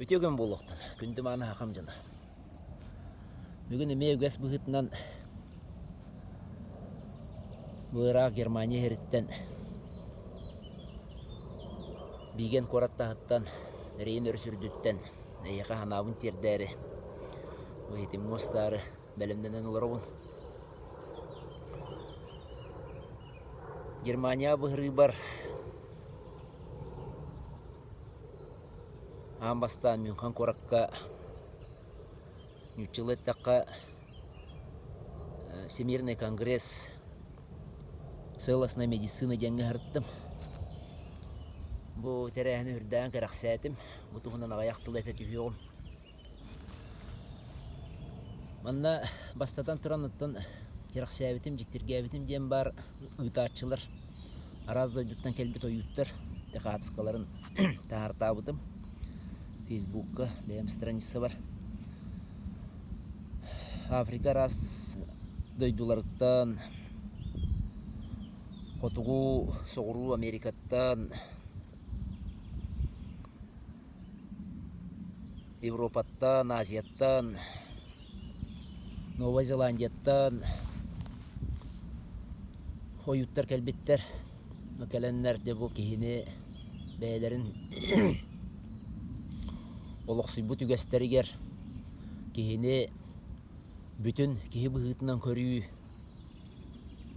Өтеген болуқтан, күнді маны хақам жана. Бүгін еме өгәс бұғытынан бұғырақ Германия херіттен биген кораттағыттан рейін өрсүрдіттен әйеқа ханабын тердәрі бұғытым ғостары бәлімденен оларауын. Германия бұғыры бар Амбастан Мюнхан коракка Нючилеттаққа Всемирный конгресс сыласына медицина денге ғырттым. Бұл тәрәхіні үрдән кәрәқ сәтім. Бұтығынан ағаяқтылы әтәті үйеғым. Манна бастатан тұран ұттан кәрәқ сәбітім, жіктірге әбітім ден бар ұйтатшылар. Аразда өйдіктен кәлбет ойыттар. Тәқатысқаларын тағарта бұтым. Фейсбукка бәйім страницы бар. Африка раз дөйдуларыттан, Қотуғу соғыру Америкаттан, Европаттан, Азияттан, Новая Зеландияттан ойыттар кәлбеттер. Мәкәләнләр де бұл кейіне бәйлерін олық сұйбут үгәстерігер кейіне бүтін кейі бұғытынан көрі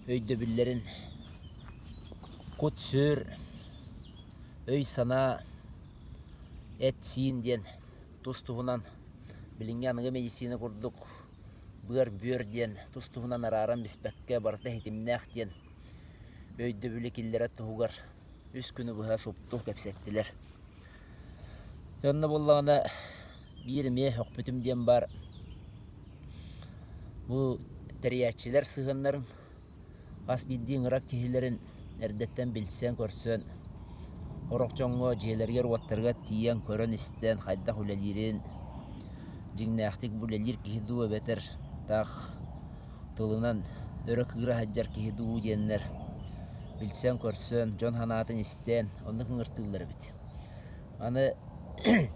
өйді бүллерін құт сөр өй сана әт сиін ден тұстығынан білінгеніңі медицина құрдық бұр ден тұстығынан араран біспәкке барда хетімнәқ ден өйді бүлі келдері тұғығар үс күні бұға соптық кәпсеттілер. Тонна боллағына бір ме өқпүтім ден бар. Бұл тәриятчілер сығынларын қас бидден ұрақ кейлерін әрдеттен білсен көрсен. Ороқ жоңғы жейлергер уаттарға тиян көрін істен қайда хүләлерін. Жіңнәқтік бүләлер кейді өбетер. Тақ тұлынан өрік ұғыра хаджар кейді денлер. Білсен көрсен, жон ханатын істен, онық ұңыртығылар біт. Аны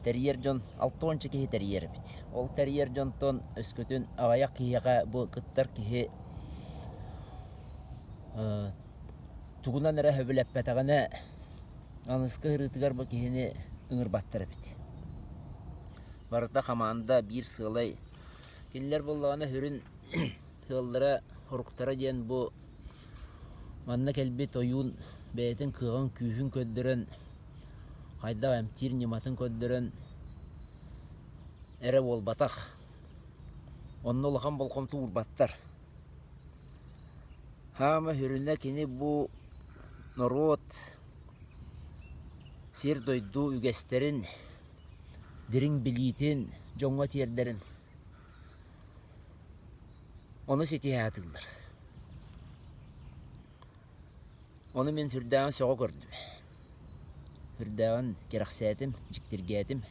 тәрьер жон 6-10 кейі тәрьер бит. Ол тәрьер жонтон өскөтін ағаяқ кейіға бұл қыттар кейі тұғынан әрі өбіләп бәтағана анысқы ғырытығар бұл кейіні ұңыр баттар бит. Барыта қаманда бір сығылай келілер болағына хүрін ғылдыра ғұрықтара ден бұл манна кәлбет ойын бәйтін күйін күйін көддірін Қайда әмтир нематын көддірін әрі ол батақ. Онны олған болқым туыр баттар. Хама хүріне кені бұл народ сер дойду үгестерін, дірін білейтін, жоңға тердерін. Оны сети әтілдір. Оны мен түрдәғын соға көрдім. Үрдәғын керақсәтім, жіктіргәтім.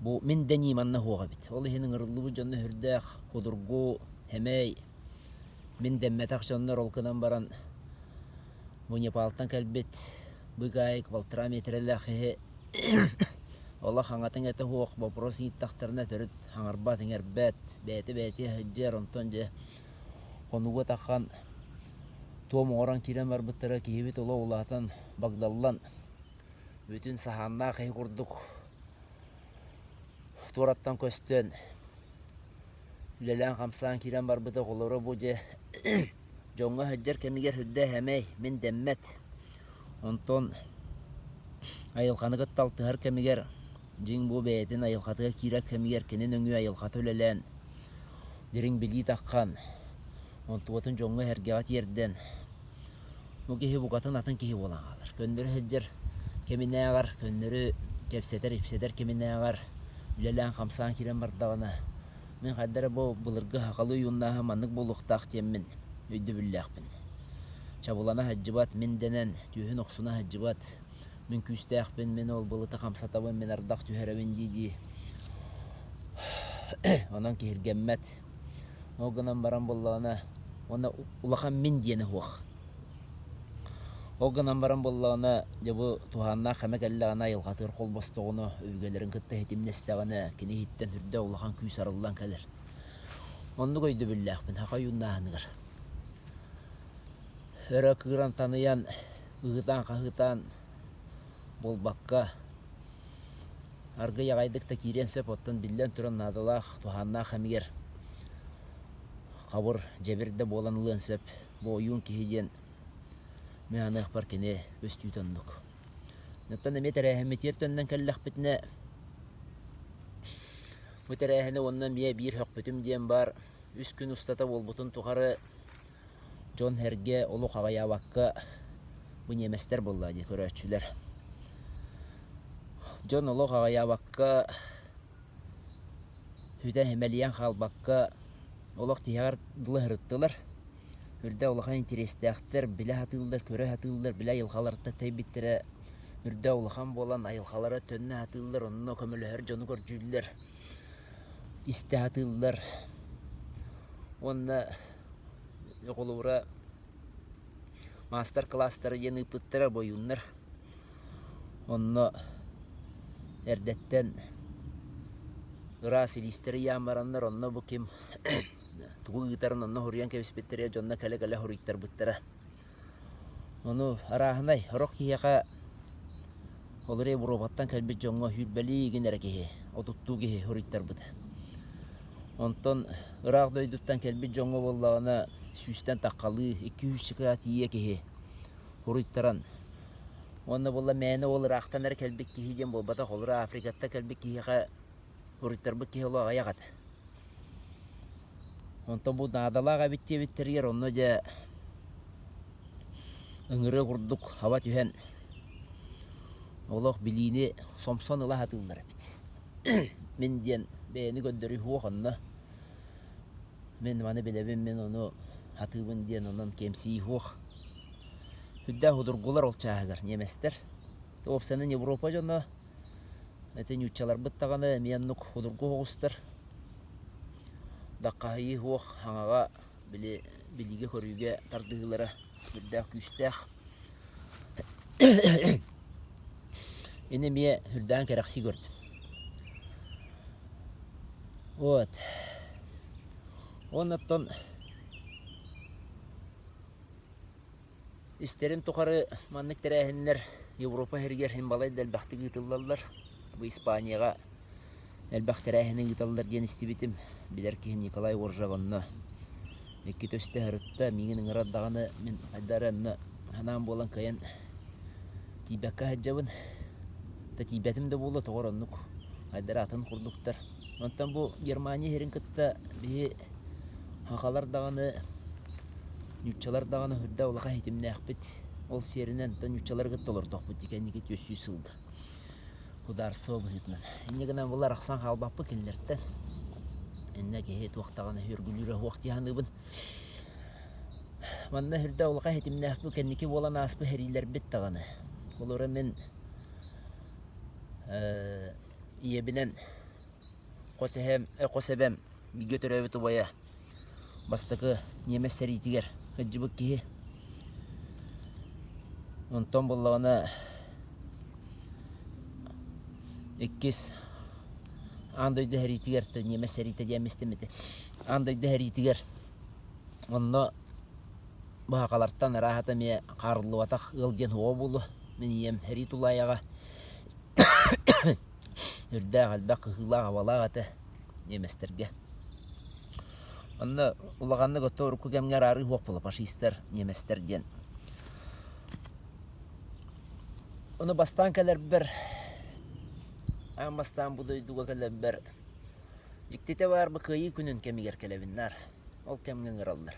Бұл мен дәні манна хоға бит. Ол хенің ұрылы бұл жонны үрдәғ, қодырғу, әмәй. Мен дәммәтақ жоннар олқынан баран. Бұл Непалтан кәлбет, бұғайық, балтыра метрелі қиы. Ола қаңатын әті хоқ, вопрос еттақтарына түріт, хаңарбат, әңербәт, бәті, хүджер, онтон же. Қонуға таққан, том оран керен бар бұттыра кейбет ола олатан, бағдаллан. Бүтін саханна қай құрдық. Тураттан көстен. Үлелен қамсаған керен бар бұты қолыры бұжы. Жоңға хүджер кәмігер хүдді әмей, мен дәммәт. Онтон айылқаны қытталтығар кәмігер. Жың бұл бәйтін айылқатыға кирак кәмігер кенен өңі айылқаты үлелен. Дерің білі таққан. Онтуғатын жоңға әргеғат ерден. Бұл кейі бұғатын атын кейі болан қалыр. Көндірі хүджер кеміне ағар, көннері кепсетер кеміне ағар. Үлелән қамсаған керен бардағына. Мен қаддары бұл бұлырғы хақалы үйіннаға манық болуқтақ теммін. Өйді бүлләқпін. Чабулана хаджыбат мен дәнен, түйін оқсуна хаджыбат. Мен күстәқпін, мен ол бұлыты қамсатабын, мен ардақ түйәрәвін дейді. Онан кейіргенмәт. Оғынан баран болағына, оны ұлақан мен дені хоқ. Олган баран боллағына жабы туғанна қамек әллағына елғатыр қол бостығыны өвгелерін күтті хетімнестіғаны кені хиттен үрді олған күй сарылдан кәлір. Онны көйді білләқпін, хақа юннағынығыр. Өрі кығыран таныян, ұғытан қағытан болбаққа арғы яғайдықта кейрен сөп оттан білден тұрын надалақ туғанна қамегер қабыр жебірді болан ұлын сөп бұл ойын кейден мен ықпар кене өстүй тондық. Нөттан әмет әрәхімет ертөннен кәлләқ бітіне бұт әрәхіні оннан бие бір хөқ бүтім дейін бар. Үс күн ұстата бол бұтын тұғары Джон Херге олу қағая баққа бұ неместер болды де көрәтшілер. Джон олу қағая баққа хүден хемелиян қал баққа олық тияғар дылы ғырыттылар. Үрді олыға интересті әқтір, білі хатылдар, көрі хатылдар, білі елғаларда тәйбеттірі. Үрді олыған болан айылғалары төнні хатылдар, онына көмілі жоны көрджүлілер. Исті хатылдар. Онына қолуыра мастер кластары ені ұпыттыра бойынлар. Онына әрдеттен ұрас елістері ямаранлар, онына бұл кем тугу гитарын онна хориян кебиспеттере жонна кәле хориттар буттара. Ону арахнай рок кияка олоре буробаттан кәлбет жонга хүрбәли генере кеhe, отутту кеhe хориттар бут. Онтон ырак дойдуттан кәлбет жонга боллагына сүстен таккалы 200 чыка тие кеhe хориттаран. Онна болла мәне ол ырактан эр кәлбет кеhe ден болбата холра Африкатта кәлбет кеheга хориттар бут кеhe олага ягат. Онтон бұл надалаға бітте-біттергер, онны де үңірі құрдық хава түйен. Олық білейіне сомсон ұла хатылдар бітті. Мен ден бәйіні көндірі хуақ онны. Мен маны білебін, мен оны хатылбын ден онын кемсей хуақ. Хүдді худырғылар ол чағығыр, неместер. Опсанын Европа жоны, әтен үтчалар бұттағаны меннік худырғы хоғыстыр. Даққайы хуақ хаңаға біліге көріге тардығылары үрдәқ күстәқ. Ені ме үрдән кәрәқси көрді. Оннаттан істерім тұқары маннық тәрәхінлер Европа хергер хембалай дәлбәқті ғытылалар. Бұл Испанияға әлбәқтәрәхінің ғыталылар ден істебетім. Билер кихим Николай Оржағынна. Эки төсті ғырытта меңінің ұраддағаны мен айдаранна ханам болан каян тибәкка хаджабын. Та тибәтім де болы тоғыр оннық айдар атын құрдықтар. Онтан бұл Германия херін кітта бейі хақалардағаны, нүтчалардағаны хүрді олаға хетіміне әқпет. Ол серінен нүтчалар кітті олар тоқпыт екеннеге төсүй сылды. Құдарсы ол ғытынан. Енегінен бұлар ақсан қалбақпы келдерттен. Энне кехет вақтағаны хүргүлүрі вақтияны Манна хүрді олға хетіміне әқпі кәнеке болан аспы хәрилер бет тағаны. Олары мен иебінен қосебем биге төрәбеті бая бастықы немес сәритігер ғыджыбық кеге. Онтан болағына еккес андойды хәритігер, немес сәриті дәместемеді. Андойды хәритігер. Онна бағаларттан рахата ме қарылы ватақ ғылден хуа болу. Мен ем хәрит улаяға. Үрді ғалбақ ғылаға валағаты неместерге. Онна улағанны ғытты ұрықы кәмгер ары хуақ болу пашистер неместерден. Оны бастан кәлер бір Амастан бұдойдуға кәлем бәр. Жіктете бар бұ күйі күнін кәмігер кәлебіннар. Ол кәмген ғыралдар.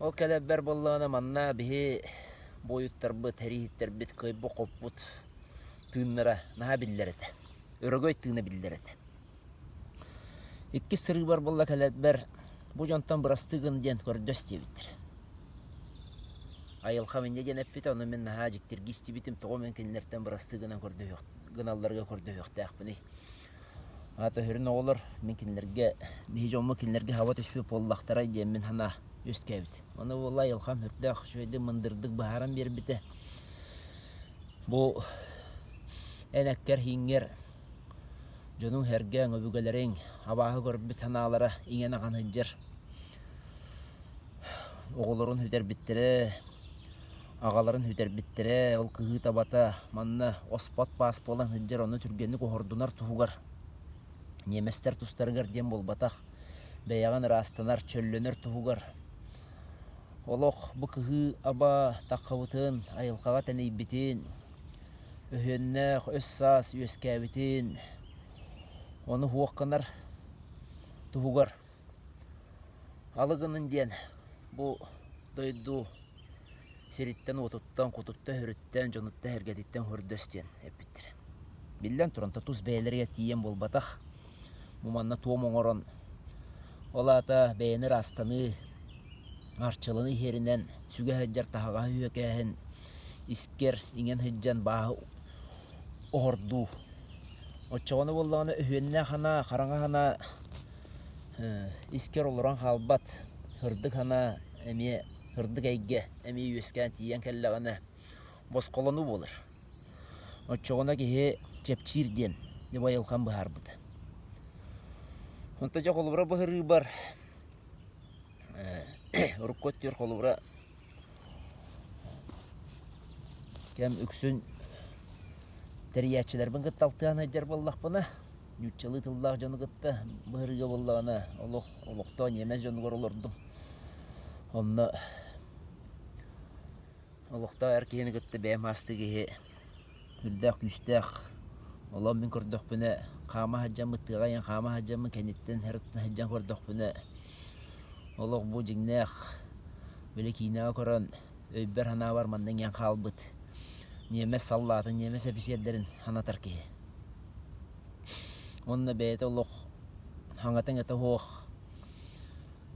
Ол кәлем бәр болағына манна бігі бойыттар бұ, тәрейіттер біт, көй бұ қоп бұд түйінлера наға білдер әді. Өрігөй түйіні білдер әді. Екі сырғы бар болла кәлем бәр. Бұ жонтан бұрастығын ден көрдөс дебіттір. Айылға менде ден әппет, оны мен наға жіктер гисті бітім тұғы мен кәлінерден бұрастығынан көрді өқтір. Гыналларга көрді өқті әқпіні. Ата хүрін оғылар, мен кенлерге, бейі жомы кенлерге хава түспі поллақтарай дейін мен хана Өскәбит. Оны болла йылхам хүрдәк шөйді мындырдык бахаран бербите. Бу энәккер хиңгер жонун хәргәң өбүгәләрең абаһы көрбит ханалара иңен аган хыджыр. Оғыларын хүдер биттере, ағаларын хүдер биттере, ол кыһы табата манна оспот пас болан хыджыр оны түргенни кохордунар туһугар. Неместер тустарыгар дем болбатах, бәяған растанар чөллөнөр туһугар. Олох бу кыһы аба таққабытын, айылқаға тәнейбитин, өһөннәх өс сас үескәбитин, оны хуаққанар туһугар. Алыгынын ден бу дойду сериттен отуттан, кутутта хүріттен, жонутта әргетиттен хүрдөстен әппіттір. Биллен туранта туз бәйлерге тиен болбатах, муманна туом оңорон. Олата бәйінір астаны, арчылыны херінен, сүге хыджар тағаға үйекәхін, искер ingen хыджан бағы оғырду. Отчағаны болдағаны өйенне қана, қараңа қана искер олыран қалбат, хырдык хана эми хырдык әйге эми үескән тиен кәлләгәне босқолону болыр. Отчогона кеһе чепчирден дип айылхан бахар бут. Онта жа холубра бахыры бар. Руккот тер холубра кем үксүн териячлар бин гытталтан аҗар боллак буна. Ючылы тыллак жаны гытта бахырыга боллагана олохто немес жаны горолордум. Онна олохта эркени гытты бәм астыгы хүлдәк күстәк. Олам мин көрдөх бүне қама хаҗамы тыгаян қама хаҗамы кенеттен хәртне хаҗан көрдөх бүне. Олох бу жиңнәк биле кинага коран өйбер хана бар мандан ян халбыт. Немес саллатын немес эписедерин ханатар ки. Онна бәйте олох хаңатың эте хох.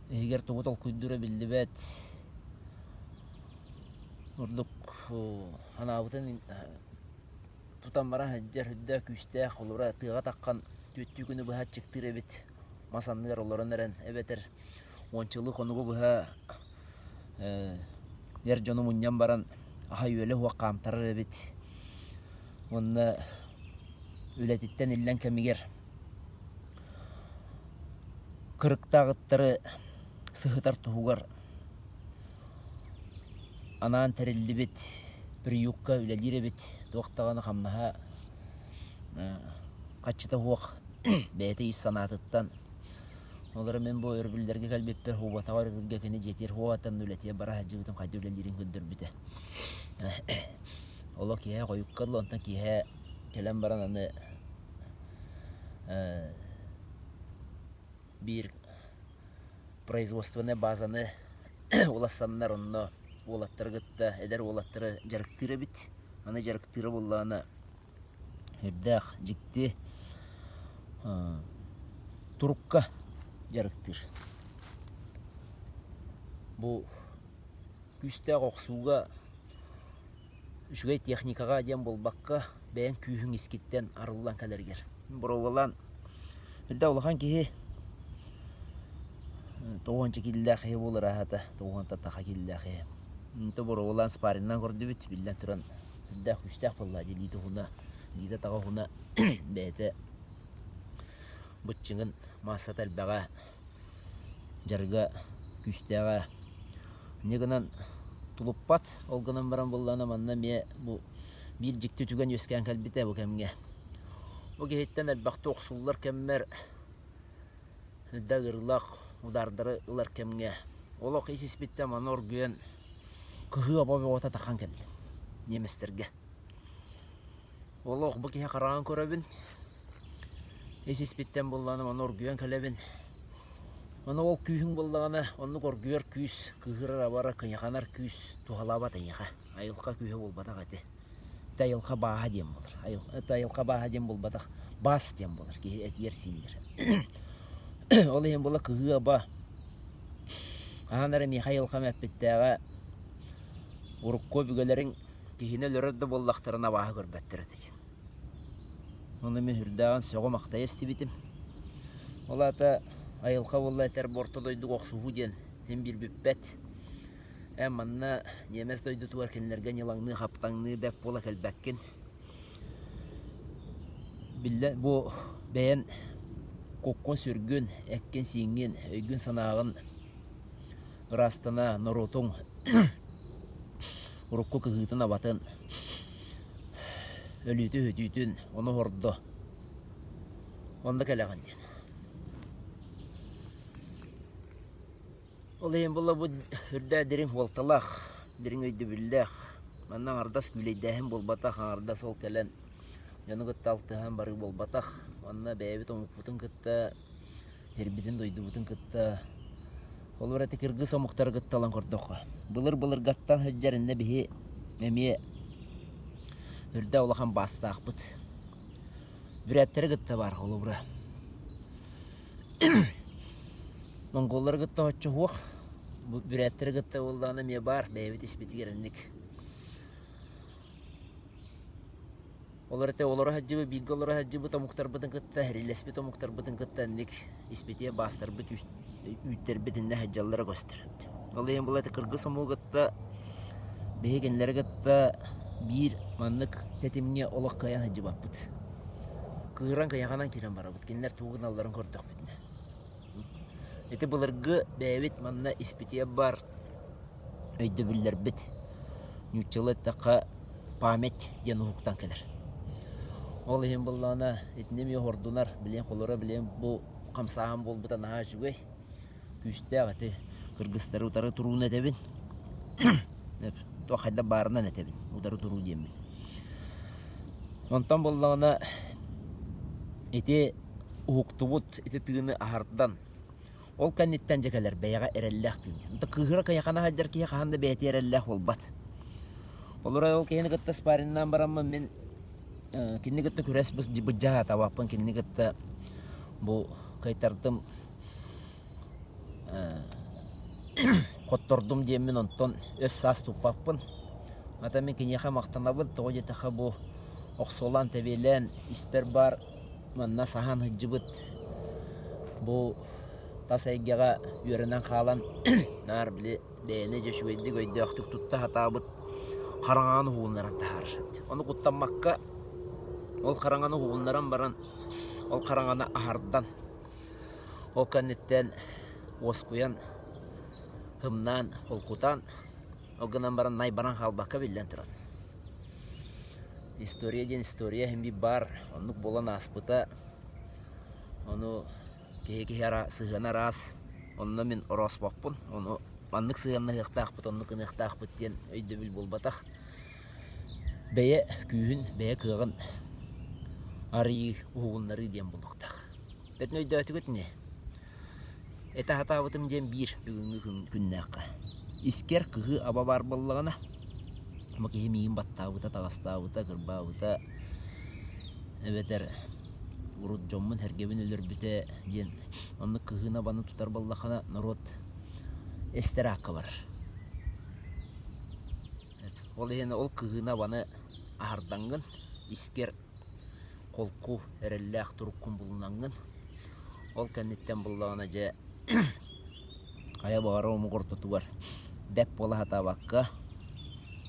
Егер тугутол күддүрө билдибет. Урдук ханабытын тутан бара хаҗар хүддә күстә холура тыга таккан төттү күнү бу хачыктыр бит. Масаннар олорон эрен эбетер. Ончылы конугу бу ер жону муньян баран ахайөле хуа камтары бит. Онна үлетиттен иллен кемигер. Кырыктагыттары сыхытар туһугар. Анан терилли бит, приюкка үлелире бит. Тоқтағаны қамнаға қатшыта хуақ бәйті ис санатыттан. Олары мен бұл өрбілдерге кәлбеппер хуғатаға өрбілге кені жетер хуғаттан үлетия бара хаджыбытын қайды үлелерін күндір біті. Олы кейе қойыққалы, онтан кейе келен баран аны бір производственный базаны олассаннар онны олаттары гытта, эдер олаттары жарықтыры бит. Аны жарықтыры болланы үрдәқ жікті турукка жарықтыр. Бұл күстәқ оқсуға үшгей техникаға дем болбаққа бәйін күйін ескеттен арылан кәлергер. Бұровалан үрдә олақан кейі тоғанчы келләқе болыр ағата, тоғанта тақа келләқе. Бұровалан спариннан көрді біт, білден тұран үрдәқ күстәқ болла делейді хуна, дейді таға хуна бәйті бұтчыңын маса тәлбәға жарға күстәға негінен тулуппат олғынан баран болланы манна ме бұл бір жікті түген өскен кәлбіте бұл кәмге. Бұл кейттен әлбақты оқсулар кәммер үрдә ғырлақ удардары ұлар кәмге. Ол оқи сеспетті манор гүйен күхі абабы ота таққан кәлі неместерге. Ол оқ бұл кейе қараған көрәбін сеспеттен болланы манор гүйен кәләбін. Оны ол күйін боллағаны, оны көргүйер күйіс, күйірір абары күйіқанар күйіс туғалаба тайыға. Айылқа күйі болбатақ әті. Әті айылқа баға дем болыр. Әті айылқа баға дем болбатақ бас дем болыр. Әті ер сенер. Ол ең бола күйі аба. Қағанары меха айылқа мәппеттіға ұрыққо бүгелерін кейіне лөрірді боллақтарына баға көрбәттір әтекен. Оны мен үрдіған соғы мақтай есті бітім. Ол ата айылқа болла әтер борта дойдық оқсуғы ден hem bir büppet. Manna Yemes doydu tuvar kenlergen yılangını haptangını bek bola kelbekkin. Bille bu beğen kokkon sürgün, ekken singin, öygün sanağın rastana norotong urukko kıhıtın abatın ölütü hütütün onu hordu. Onda keleğen diyen. Olayım bulla bu hürde derin voltalak, derin öydü billek. Mannan ardas güleydähem bolbatak, ardas ol kelen. Yanı gıtta altıhan bari bolbatak. Manna beyabit omukputun gıtta, herbidin doydu butun gıtta. Olur eti kırgız omuktar gıtta lan kordoqa. Bılır gattan hüccerinde bihi emiye hürde olakan bastı akbıt. Büretleri gıtta var olu bura. Mongollar gıtta hoççu huq. Bu büretleri gıtta olduğuna miye var. Beyabit ispiti gerenlik. Olur eti olara hacı bilgi olara hacı bu tomuktar bıdın gıtta. Herilespi tomuktar bıdın gıtta enlik. İspitiye bastır bıt üytler bıdınna haccalara göster. Olayım bu eti kırgız omu gıtta. Behegenleri gıtta bir manlık tetimniye olak kayan hacı bakbıt. Kıran kayakanan kiren barabıt. Genler tuğun alların kordak bitne. Eti bulurgu beyabit manna ispitiye bar. Öydü biller bit. Nüççalı taqa pamet diyen hukuktan keler. Olayım bullana etnemi hordunar. Bilen kolora bilen bu kamsağın bol bıta naha şugay. Küste ağıtı kırgızları utarı turuğun etebin. Toqayda barından etebin. Utarı turuğu diyemin. Ondan bullana eti hukuktubut eti tığını ahardan. Ol kannitten jekeler beyaga erellek tindi. Nta kıhıra kayakana hajar ki yakahanda beyti erellek olbat. Olura ol kehini gıtta sparinnan baramma men kinni gıtta küres bus bıjaha tawapın kinni gıtta bu kaytardım kottordum diyemin onton öz sas tupapın. Ata men kinni yaka maqtanabın toğu jetaha bu oqsolan tebelen isper bar manna sahan hıcıbıt bu tasaygaga yörenen kalan nar bile beğene jeşüydi göydü aktık tutta hatabıt karanganı huğunlaran tahar. Onu kuttanmakka ol karanganı huğunlaran baran ol karangana ahardan o kannetten oskuyan hımnan holkutan o gınan baran naybaran halbaka billen turan. Historia hem bir bar onluk bolan aspıta onu kehe ara sığana ras onna min oros bakpun onu anlık sığana hıqtaq onluk hıqtaq diyen öydü bil bolbataq beye kühün beye kığın arıyı uğunları diyen buldukta. Betne öydü ötügüt ne? Eta hatabıtım diyen bir bugünkü günnäqqa. İsker kıhı aba bar bollağına ama kehe miyin battağıta tağastağıta kırbağıta ebeter urut jommun hergebin ölür büte diyen onu kıhına bana tutar ballakana narot ester hakkı var. Ol ehine ol kıhına bana ahardangın isker kolku erellek turukkun bulunangın ol kennetten bullağına je kaya bağırı omu kortutu var. Bep bola hata bakka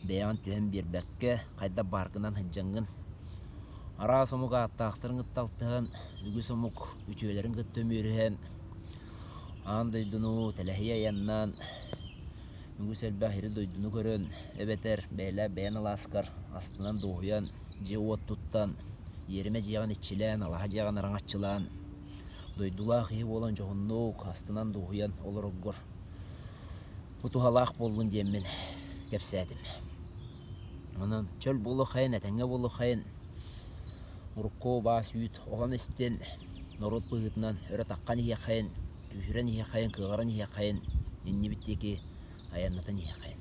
beyan tühem bir bekke kayda barkından hıccangın ara somuk attaqtırın gıttaltığın ügü somuk ütüyelerin gıttömürühen an doydunu telehiye yannan ügü selbahiri doydunu görün ebeter beyle beyan alaskar astından doğuyan jeot tuttan yerime jiyan içilen alaha jiyan arangatçılan doydulaq iyi olan johunnuk astından doğuyan oloroggor putuhalaq bollun diyemin kepsedim. Onun çöl bolu hayın etenge bolu hayın urukko bas yüt oğan esten norot bıhıtından öre taqqan ihe hayın kühüren ihe hayın kığaran ihe hayın inni bitteki ayannatan ihe hayın.